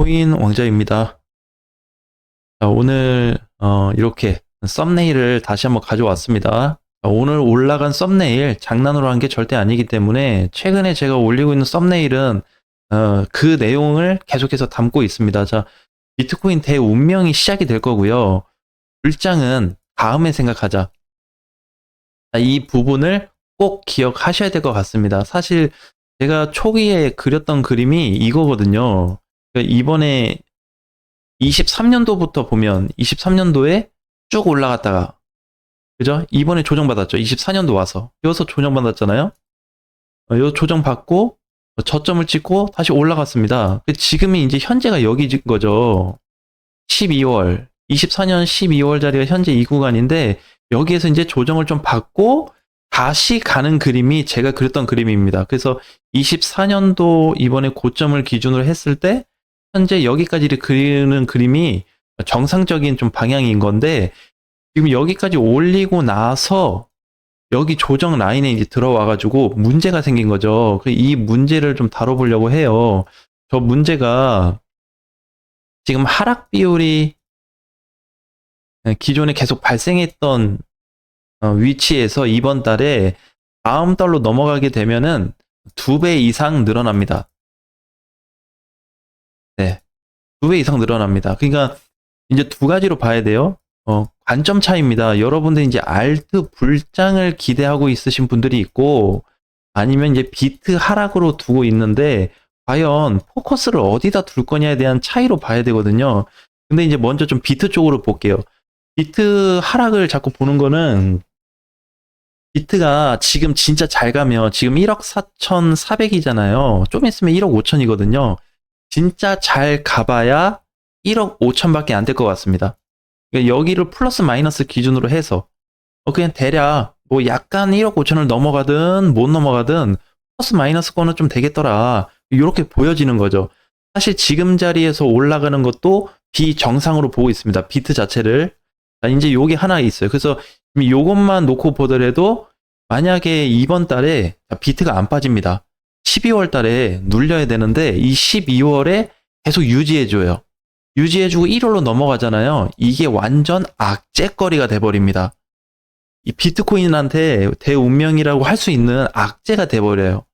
비트코인 왕자입니다. 자, 오늘 이렇게 썸네일을 다시 한번 가져왔습니다. 자, 오늘 올라간 썸네일 장난으로 한 게 절대 아니기 때문에 최근에 제가 올리고 있는 썸네일은 그 내용을 계속해서 담고 있습니다. 자, 비트코인 대운명이 시작이 될 거고요. 불장은 다음에 생각하자. 자, 이 부분을 꼭 기억하셔야 될 것 같습니다. 사실 제가 초기에 그렸던 그림이 이거거든요. 그러니까 이번에 23년도부터 보면 23년도에 쭉 올라갔다가 그죠? 이번에 조정받았죠. 24년도 와서 여기서 조정받았잖아요. 요 조정받고 저점을 찍고 다시 올라갔습니다. 지금이 이제 현재가 여기인 거죠. 12월 24년 12월 자리가 현재 이 구간인데 여기에서 이제 조정을 좀 받고 다시 가는 그림이 제가 그렸던 그림입니다. 그래서 24년도 이번에 고점을 기준으로 했을 때 현재 여기까지를 그리는 그림이 정상적인 좀 방향인 건데 지금 여기까지 올리고 나서 여기 조정 라인에 이제 들어와가지고 문제가 생긴 거죠. 이 문제를 좀 다뤄보려고 해요. 저 문제가 지금 하락 비율이 기존에 계속 발생했던 위치에서 이번 달에 다음 달로 넘어가게 되면은 2배 이상 늘어납니다. 네. 2배 이상 늘어납니다. 그러니까 이제 두 가지로 봐야 돼요. 관점 차이입니다. 여러분들 이제 알트 불장을 기대하고 있으신 분들이 있고 아니면 이제 비트 하락으로 두고 있는데 과연 포커스를 어디다 둘 거냐에 대한 차이로 봐야 되거든요. 근데 이제 먼저 좀 비트 쪽으로 볼게요. 비트 하락을 자꾸 보는 거는 비트가 지금 진짜 잘 가면 지금 1억 4,400이잖아요. 좀 있으면 1억 5천이거든요. 진짜 잘 가봐야 1억 5천밖에 안 될 것 같습니다. 그러니까 여기를 플러스 마이너스 기준으로 해서 그냥 대략 뭐 약간 1억 5천을 넘어가든 못 넘어가든 플러스 마이너스 거는 좀 되겠더라. 이렇게 보여지는 거죠. 사실 지금 자리에서 올라가는 것도 비정상으로 보고 있습니다. 비트 자체를. 이제 요게 하나 있어요. 그래서 요것만 놓고 보더라도 만약에 이번 달에 비트가 안 빠집니다. 12월 달에 눌려야 되는데 이 12월에 계속 유지해줘요. 유지해주고 1월로 넘어가잖아요. 이게 완전 악재거리가 돼버립니다. 이 비트코인한테 대운명이라고 할 수 있는 악재가 돼버려요.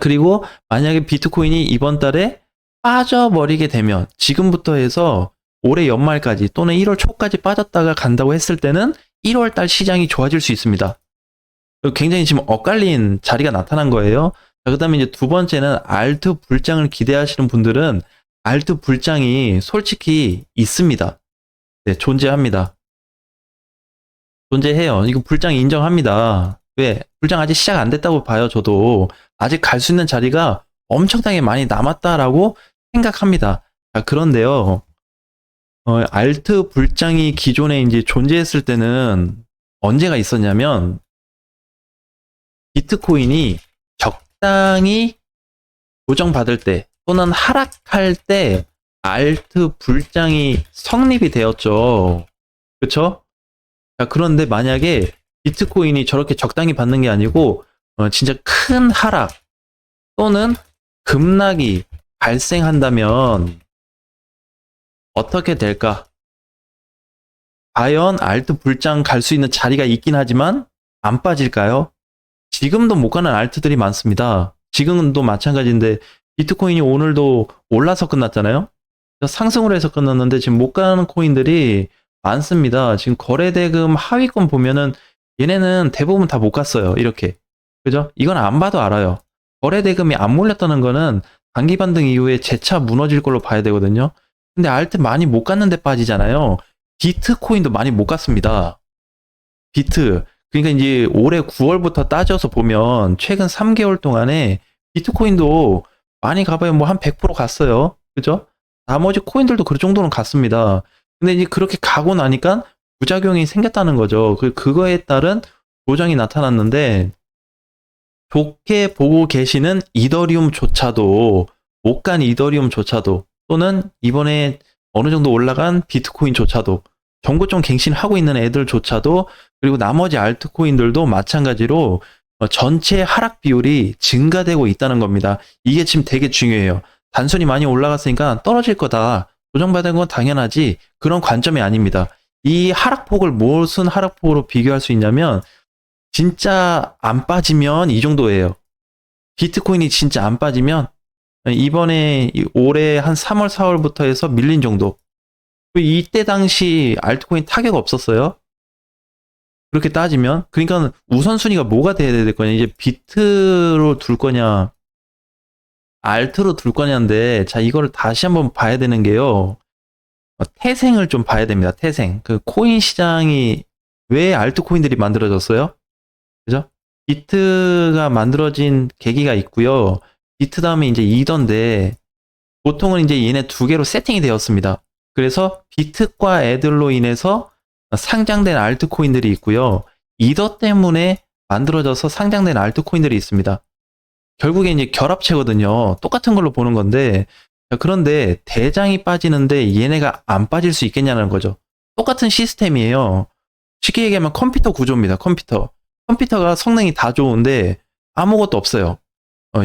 그리고 만약에 비트코인이 이번 달에 빠져버리게 되면 지금부터 해서 올해 연말까지 또는 1월 초까지 빠졌다가 간다고 했을 때는 1월 달 시장이 좋아질 수 있습니다. 굉장히 지금 엇갈린 자리가 나타난 거예요. 그 다음에 이제 두 번째는 알트 불장을 기대하시는 분들은 알트 불장이 솔직히 있습니다. 네, 존재합니다. 존재해요. 이거 불장 인정합니다. 왜? 불장 아직 시작 안 됐다고 봐요, 저도. 아직 갈 수 있는 자리가 엄청나게 많이 남았다라고 생각합니다. 자, 그런데요. 알트 불장이 기존에 이제 존재했을 때는 언제가 있었냐면 비트코인이 적당히 조정받을 때 또는 하락할 때 알트 불장이 성립이 되었죠. 그쵸? 자, 그런데 만약에 비트코인이 저렇게 적당히 받는 게 아니고 진짜 큰 하락 또는 급락이 발생한다면 어떻게 될까? 과연 알트 불장 갈 수 있는 자리가 있긴 하지만 안 빠질까요? 지금도 못 가는 알트들이 많습니다. 지금도 마찬가지인데 비트코인이 오늘도 올라서 끝났잖아요. 상승으로 해서 끝났는데 지금 못 가는 코인들이 많습니다. 지금 거래대금 하위권 보면은 얘네는 대부분 다 못 갔어요. 이렇게. 그죠? 이건 안 봐도 알아요. 거래대금이 안 몰렸다는 거는 단기 반등 이후에 재차 무너질 걸로 봐야 되거든요. 근데 알트 많이 못 갔는데 빠지잖아요. 비트코인도 많이 못 갔습니다. 비트. 그러니까 이제 올해 9월부터 따져서 보면 최근 3개월 동안에 비트코인도 많이 가봐야 뭐 한 100% 갔어요. 그죠? 나머지 코인들도 그 정도는 갔습니다. 근데 이제 그렇게 가고 나니까 부작용이 생겼다는 거죠. 그거에 따른 조정이 나타났는데 좋게 보고 계시는 이더리움조차도 못 간 이더리움조차도 또는 이번에 어느 정도 올라간 비트코인조차도 정고점 갱신하고 있는 애들조차도 그리고 나머지 알트코인들도 마찬가지로 전체 하락 비율이 증가되고 있다는 겁니다. 이게 지금 되게 중요해요. 단순히 많이 올라갔으니까 떨어질 거다. 조정받은 건 당연하지. 그런 관점이 아닙니다. 이 하락폭을 무슨 하락폭으로 비교할 수 있냐면 진짜 안 빠지면 이 정도예요. 비트코인이 진짜 안 빠지면 이번에 올해 한 3월, 4월부터 해서 밀린 정도. 이때 당시 알트코인 타격 없었어요. 그렇게 따지면 그러니까 우선순위가 뭐가 돼야 될 거냐. 이제 비트로 둘 거냐 알트로 둘 거냐인데 자 이거를 다시 한번 봐야 되는 게요. 태생을 좀 봐야 됩니다. 태생. 그 코인 시장이 왜 알트코인들이 만들어졌어요? 그죠? 비트가 만들어진 계기가 있고요. 비트 다음에 이제 이더인데 보통은 이제 얘네 두 개로 세팅이 되었습니다. 그래서 비트과 애들로 인해서 상장된 알트코인들이 있고요. 이더 때문에 만들어져서 상장된 알트코인들이 있습니다. 결국에 이제 결합체거든요. 똑같은 걸로 보는 건데 그런데 대장이 빠지는데 얘네가 안 빠질 수 있겠냐는 거죠. 똑같은 시스템이에요. 쉽게 얘기하면 컴퓨터 구조입니다. 컴퓨터가 성능이 다 좋은데 아무것도 없어요.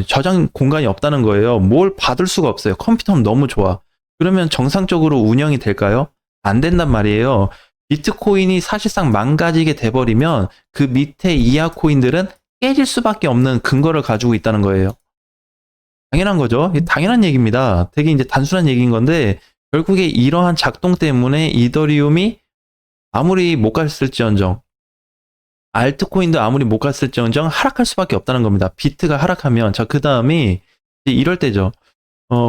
저장 공간이 없다는 거예요. 뭘 받을 수가 없어요. 컴퓨터는 너무 좋아. 그러면 정상적으로 운영이 될까요? 안 된단 말이에요. 비트코인이 사실상 망가지게 돼버리면 그 밑에 이하 코인들은 깨질 수밖에 없는 근거를 가지고 있다는 거예요. 당연한 거죠. 당연한 얘기입니다. 되게 이제 단순한 얘기인 건데 결국에 이러한 작동 때문에 이더리움이 아무리 못 갔을지언정 알트코인도 아무리 못 갔을지언정 하락할 수밖에 없다는 겁니다. 비트가 하락하면 자 그 다음이 이럴 때죠.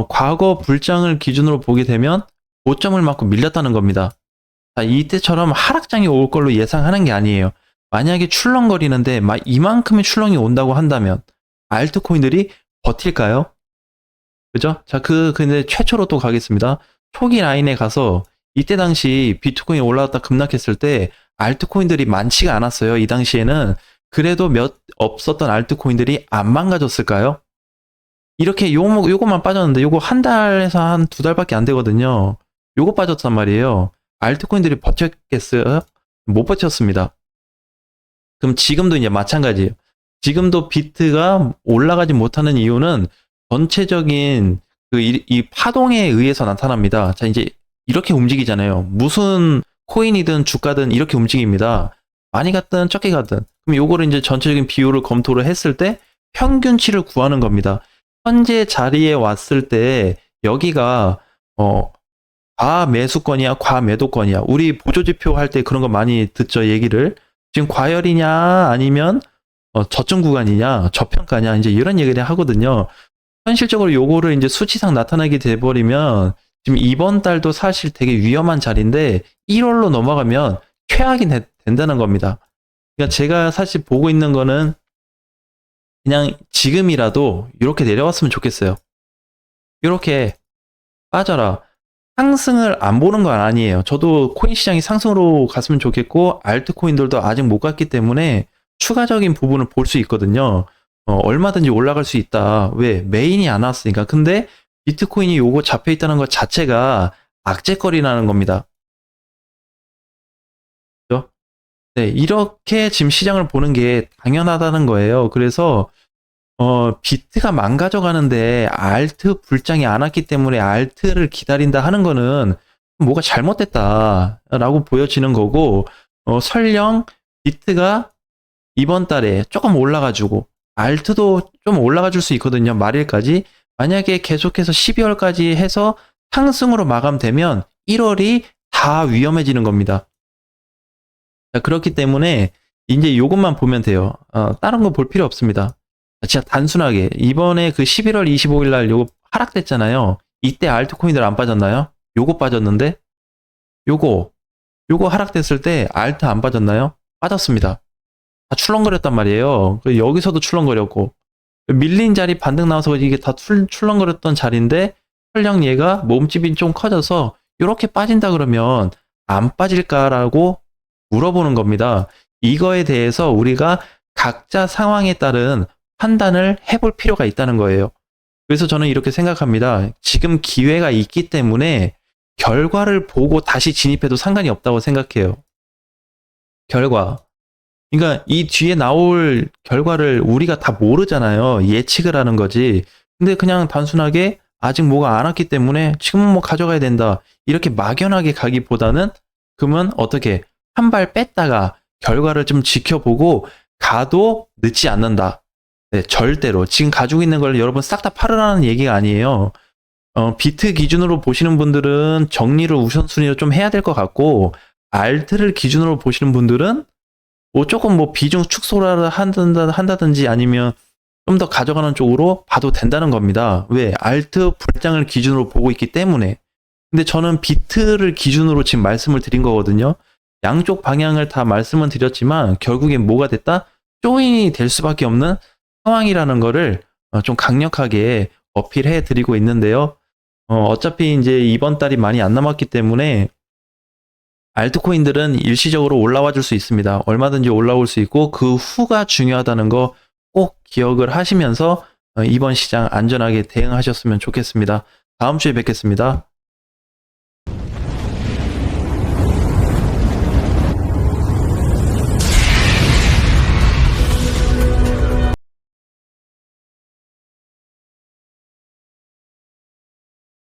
과거 불장을 기준으로 보게 되면 고점을 맞고 밀렸다는 겁니다. 자, 이때처럼 하락장이 올 걸로 예상하는 게 아니에요. 만약에 출렁거리는데 막 이만큼의 출렁이 온다고 한다면 알트코인들이 버틸까요? 그죠? 자, 근데 최초로 또 가겠습니다. 초기 라인에 가서 이때 당시 비트코인 올라갔다 급락했을 때 알트코인들이 많지가 않았어요. 이 당시에는. 그래도 없었던 알트코인들이 안 망가졌을까요? 이렇게 요거만 빠졌는데 요거 한 달에서 한 두 달밖에 안 되거든요. 요거 빠졌단 말이에요. 알트코인들이 버텼겠어요? 못 버텼습니다. 그럼 지금도 이제 마찬가지예요. 지금도 비트가 올라가지 못하는 이유는 전체적인 이 파동에 의해서 나타납니다. 자, 이제 이렇게 움직이잖아요. 무슨 코인이든 주가든 이렇게 움직입니다. 많이 갔든 적게 갔든. 그럼 요거를 이제 전체적인 비율을 검토를 했을 때 평균치를 구하는 겁니다. 현재 자리에 왔을 때 여기가 과매수권이야, 과매도권이야. 우리 보조지표 할 때 그런 거 많이 듣죠, 얘기를. 지금 과열이냐, 아니면 저점 구간이냐, 저평가냐, 이제 이런 얘기를 하거든요. 현실적으로 요거를 이제 수치상 나타나게 돼버리면 지금 이번 달도 사실 되게 위험한 자리인데 1월로 넘어가면 최악이 된다는 겁니다. 그러니까 제가 사실 보고 있는 거는 그냥 지금이라도 이렇게 내려왔으면 좋겠어요. 이렇게 빠져라. 상승을 안 보는 건 아니에요. 저도 코인 시장이 상승으로 갔으면 좋겠고 알트코인들도 아직 못 갔기 때문에 추가적인 부분을 볼 수 있거든요. 얼마든지 올라갈 수 있다. 왜? 메인이 안 왔으니까. 근데 비트코인이 요거 잡혀 있다는 것 자체가 악재거리라는 겁니다. 그죠? 네, 이렇게 지금 시장을 보는 게 당연하다는 거예요. 그래서 비트가 망가져 가는데 알트 불장이 안 왔기 때문에 알트를 기다린다 하는 거는 뭐가 잘못됐다라고 보여지는 거고, 설령 비트가 이번 달에 조금 올라가지고 알트도 좀 올라가 줄 수 있거든요. 말일까지. 만약에 계속해서 12월까지 해서 상승으로 마감되면 1월이 다 위험해지는 겁니다. 자, 그렇기 때문에 이제 요것만 보면 돼요. 다른 거 볼 필요 없습니다. 진짜 단순하게 이번에 그 11월 25일 날 요거 하락됐잖아요. 이때 알트코인들 안 빠졌나요? 요거 빠졌는데 요거 하락됐을 때 알트 안 빠졌나요? 빠졌습니다. 다 출렁거렸단 말이에요. 여기서도 출렁거렸고 밀린 자리 반등 나와서 이게 다 출렁거렸던 자리인데 설령 얘가 몸집이 좀 커져서 이렇게 빠진다 그러면 안 빠질까라고 물어보는 겁니다. 이거에 대해서 우리가 각자 상황에 따른 판단을 해볼 필요가 있다는 거예요. 그래서 저는 이렇게 생각합니다. 지금 기회가 있기 때문에 결과를 보고 다시 진입해도 상관이 없다고 생각해요. 결과. 그러니까 이 뒤에 나올 결과를 우리가 다 모르잖아요. 예측을 하는 거지. 근데 그냥 단순하게 아직 뭐가 안 왔기 때문에 지금은 뭐 가져가야 된다. 이렇게 막연하게 가기보다는 그러면 어떻게 한 발 뺐다가 결과를 좀 지켜보고 가도 늦지 않는다. 네, 절대로. 지금 가지고 있는 걸 여러분 싹 다 팔으라는 얘기가 아니에요. 비트 기준으로 보시는 분들은 정리를 우선순위로 좀 해야 될 것 같고, 알트를 기준으로 보시는 분들은 뭐 조금 뭐 비중 축소를 한다든지 아니면 좀 더 가져가는 쪽으로 봐도 된다는 겁니다. 왜? 알트 불장을 기준으로 보고 있기 때문에. 근데 저는 비트를 기준으로 지금 말씀을 드린 거거든요. 양쪽 방향을 다 말씀은 드렸지만 결국엔 뭐가 됐다? 조인이 될 수밖에 없는 상황이라는 거를 좀 강력하게 어필해 드리고 있는데요. 어차피 이제 이번 달이 많이 안 남았기 때문에 알트코인들은 일시적으로 올라와 줄 수 있습니다. 얼마든지 올라올 수 있고 그 후가 중요하다는 거 꼭 기억을 하시면서 이번 시장 안전하게 대응하셨으면 좋겠습니다. 다음 주에 뵙겠습니다.